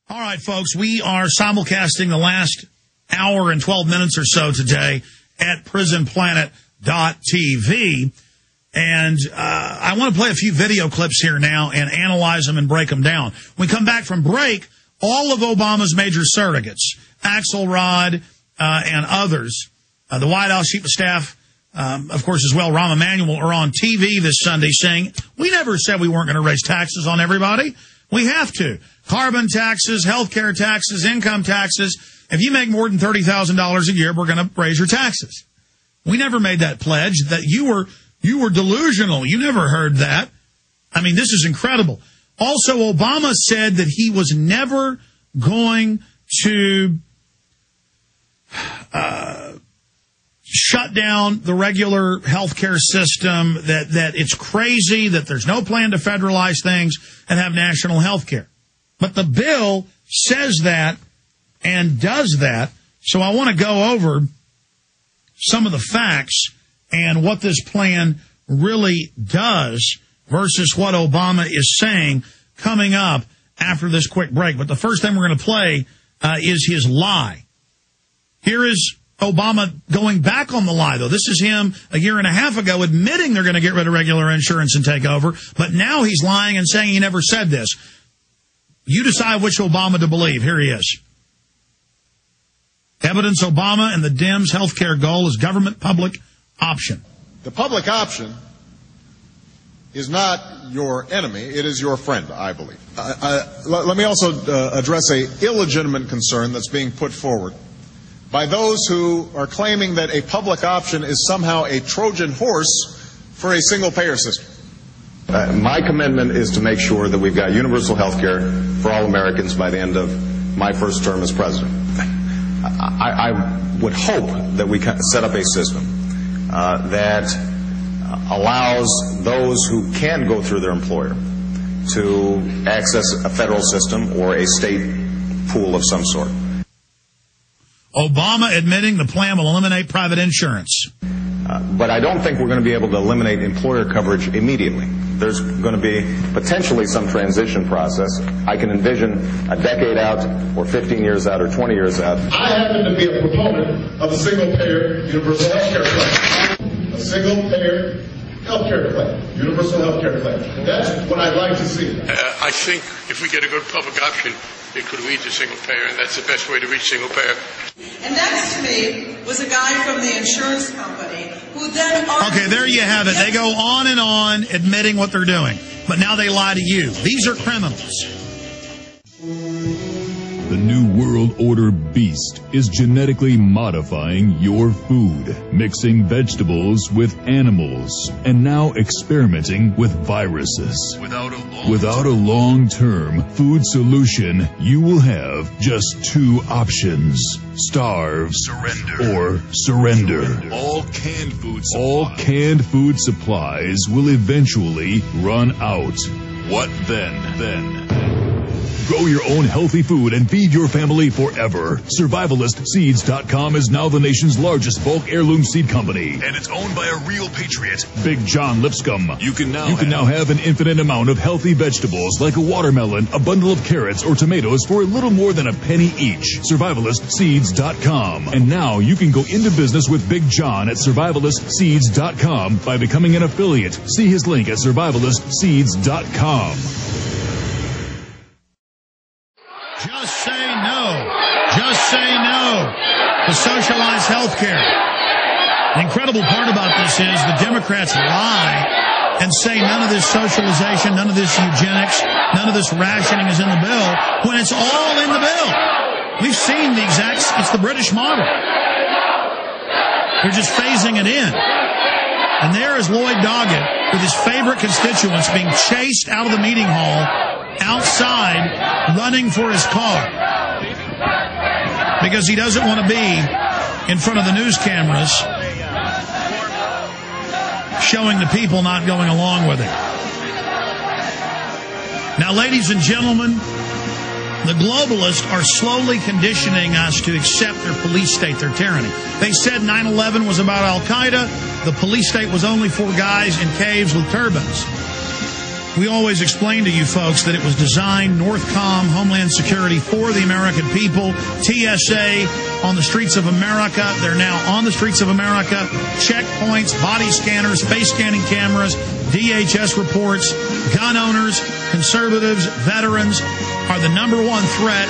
All right, folks, we are simulcasting the last hour and 12 minutes or so today at prisonplanet.tv. And I want to play a few video clips here now and analyze them and break them down. When we come back from break, all of Obama's major surrogates, Axelrod and others, the White House Chief of Staff, of course, as well, Rahm Emanuel, are on TV this Sunday saying, we never said we weren't going to raise taxes on everybody. We have to. Carbon taxes, health care taxes, income taxes. If you make more than $30,000 a year, we're going to raise your taxes. We never made that pledge. That you were delusional. You never heard that. I mean, this is incredible. Also, Obama said that he was never going to shut down the regular health care system, that it's crazy, that there's no plan to federalize things and have national health care. But the bill says that and does that. So I want to go over some of the facts and what this plan really does versus what Obama is saying coming up after this quick break. But the first thing we're going to play is his lie. Here is Obama going back on the lie, though. This is him a year and a half ago admitting they're going to get rid of regular insurance and take over. But now he's lying and saying he never said this. You decide which Obama to believe. Here he is. Evidence Obama and the Dems' health care goal is government public option. The public option is not your enemy. It is your friend, I believe. Let me also address an illegitimate concern that's being put forward by those who are claiming that a public option is somehow a Trojan horse for a single-payer system. My commitment is to make sure that we've got universal health care for all Americans by the end of my first term as president. I would hope that we set up a system that allows those who can go through their employer to access a federal system or a state pool of some sort. Obama admitting the plan will eliminate private insurance. But I don't think we're going to be able to eliminate employer coverage immediately. There's going to be potentially some transition process. I can envision a decade out, or 15 years out, or 20 years out. I happen to be a proponent of a single-payer universal health care plan. A single-payer health care plan. Universal health care plan. That's what I'd like to see. I think if we get a good public option, it could lead to single payer, and that's the best way to reach single payer. And next to me was a guy from the insurance company who then... Okay, there you have it. They go on and on admitting what they're doing. But now they lie to you. These are criminals. The New World Order beast is genetically modifying your food, mixing vegetables with animals, and now experimenting with viruses. Without a long-term food solution, you will have just two options: starve or surrender. All canned food supplies will eventually run out. What then? Grow your own healthy food and feed your family forever. SurvivalistSeeds.com is now the nation's largest bulk heirloom seed company. And it's owned by a real patriot, Big John Lipscomb. You can now have an infinite amount of healthy vegetables like a watermelon, a bundle of carrots, or tomatoes for a little more than a penny each. SurvivalistSeeds.com. And now you can go into business with Big John at SurvivalistSeeds.com by becoming an affiliate. See his link at SurvivalistSeeds.com. Just say no. Just say no to socialized health care. The incredible part about this is the Democrats lie and say none of this socialization, none of this eugenics, none of this rationing is in the bill when it's all in the bill. We've seen it's the British model. They're just phasing it in. And there is Lloyd Doggett with his favorite constituents being chased out of the meeting hall, outside, running for his car because he doesn't want to be in front of the news cameras showing the people not going along with it. Now, ladies and gentlemen, the globalists are slowly conditioning us to accept their police state, their tyranny. They said 9/11 was about Al-Qaeda. The police state was only 4 guys in caves with turbans. We always explain to you folks that it was designed, Northcom, Homeland Security, for the American people. TSA on the streets of America. They're now on the streets of America. Checkpoints, body scanners, face scanning cameras, DHS reports. Gun owners, conservatives, veterans are the number one threat.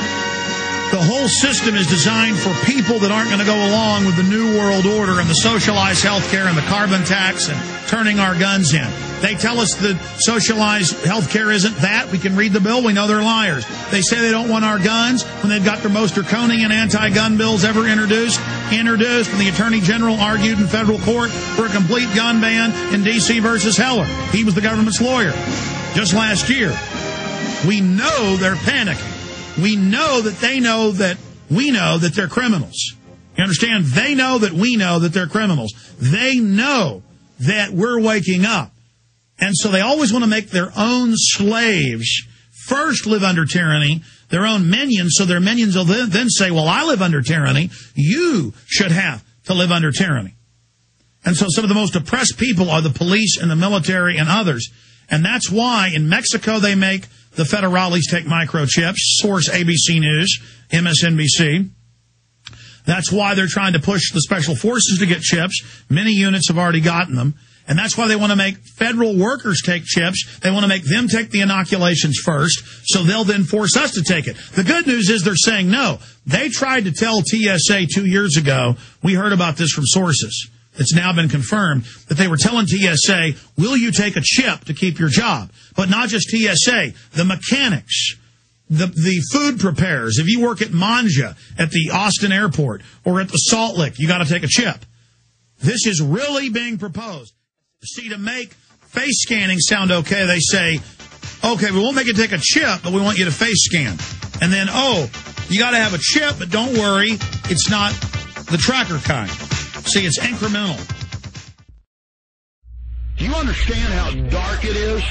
The whole system is designed for people that aren't going to go along with the New World Order and the socialized health care and the carbon tax and turning our guns in. They tell us that socialized health care isn't that. We can read the bill. We know they're liars. They say they don't want our guns when they've got their most draconian anti-gun bills ever introduced. When the Attorney General argued in federal court for a complete gun ban in D.C. versus Heller. He was the government's lawyer just last year. We know they're panicking. We know that they know that we know that they're criminals. You understand? They know that we know that they're criminals. They know that we're waking up. And so they always want to make their own slaves first live under tyranny, their own minions, so their minions will then say, well, I live under tyranny. You should have to live under tyranny. And so some of the most oppressed people are the police and the military and others. And that's why in Mexico they make the federales take microchips. Source ABC News, MSNBC. That's why they're trying to push the special forces to get chips. Many units have already gotten them. And that's why they want to make federal workers take chips. They want to make them take the inoculations first, so they'll then force us to take it. The good news is they're saying no. They tried to tell TSA 2 years ago, we heard about this from sources, it's now been confirmed, that they were telling TSA, will you take a chip to keep your job? But not just TSA, the mechanics, the food preparers. If you work at Manja at the Austin airport or at the Salt Lick, you got to take a chip. This is really being proposed. See, to make face scanning sound okay, they say, okay, we won't make it take a chip, but we want you to face scan. And then, oh, you got to have a chip, but don't worry, it's not the tracker kind. See, it's incremental. Do you understand how dark it is?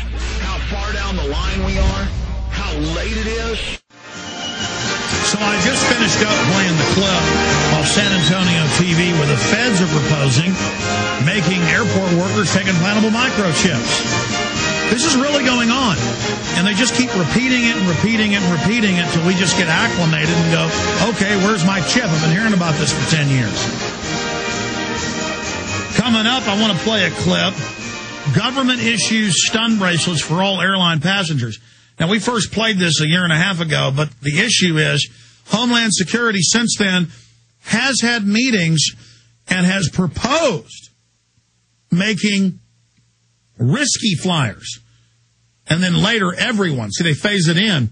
How far down the line we are? How late it is? So I just finished up playing the clip off San Antonio TV where the feds are proposing making airport workers take implantable microchips. This is really going on. And they just keep repeating it and repeating it and repeating it until we just get acclimated and go, okay, where's my chip? I've been hearing about this for 10 years. Coming up, I want to play a clip. Government issues stun bracelets for all airline passengers. Now, we first played this a year and a half ago, but the issue is Homeland Security since then has had meetings and has proposed making risky flyers. And then later, everyone, see, they phase it in,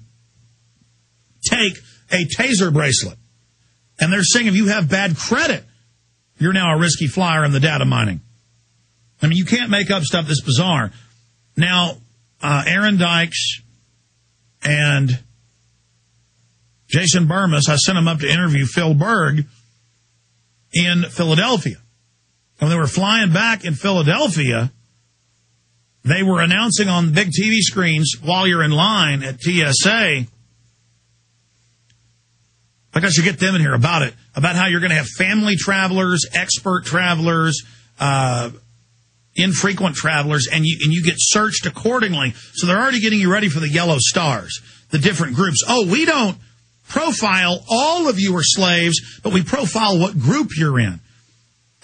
take a taser bracelet. And they're saying if you have bad credit, you're now a risky flyer in the data mining. I mean, you can't make up stuff this bizarre. Now, Aaron Dykes and Jason Burmis, I sent them up to interview Phil Berg in Philadelphia. And when they were flying back in Philadelphia, they were announcing on big TV screens while you're in line at TSA, like I should get them in here about it, about how you're going to have family travelers, expert travelers, infrequent travelers, and you get searched accordingly. So they're already getting you ready for the yellow stars, the different groups. Oh, we don't profile all of you are slaves, but we profile what group you're in.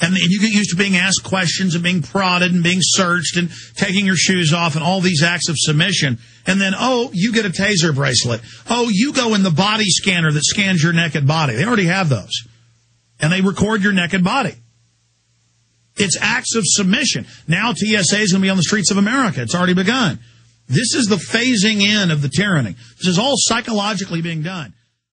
And you get used to being asked questions and being prodded and being searched and taking your shoes off and all these acts of submission. And then, oh, you get a taser bracelet. Oh, you go in the body scanner that scans your naked body. They already have those. And they record your naked body. It's acts of submission. Now TSA is going to be on the streets of America. It's already begun. This is the phasing in of the tyranny. This is all psychologically being done.